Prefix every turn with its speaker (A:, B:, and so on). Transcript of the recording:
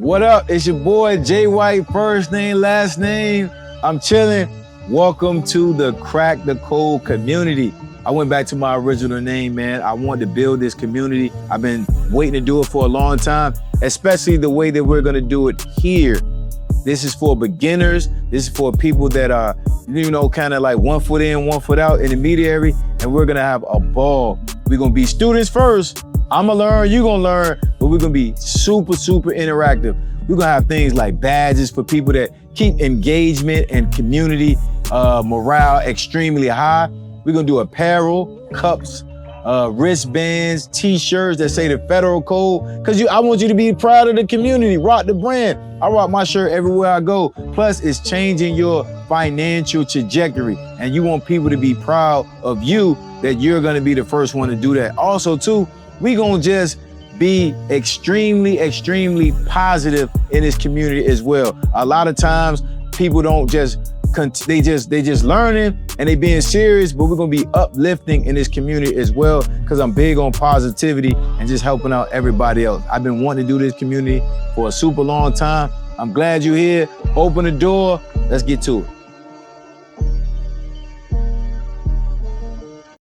A: What up? It's your boy Jay White, first name, last name. I'm chilling. Welcome to the Crack the Code community. I went back to my original name, man. I wanted to build this community. I've been waiting to do it for a long time, especially the way that we're gonna do it here. This is for beginners. This is for people that are, kind of like 1 foot in, 1 foot out, intermediary, and we're gonna have a ball. We're gonna be students first. I'm gonna learn, you gonna learn, but we're gonna be super, super interactive. We're gonna have things like badges for people that keep engagement and community morale extremely high. We're gonna do apparel, cups, wristbands, t-shirts that say the federal code. Cause I want you to be proud of the community, rock the brand. I rock my shirt everywhere I go. Plus it's changing your financial trajectory. And you want people to be proud of you that you're gonna be the first one to do that. Also too, we gonna just be extremely, extremely positive in this community as well. A lot of times people don't they just learning and they being serious, but we're gonna be uplifting in this community as well, because I'm big on positivity and just helping out everybody else. I've been wanting to do this community for a super long time. I'm glad you're here. Open the door. Let's get to it.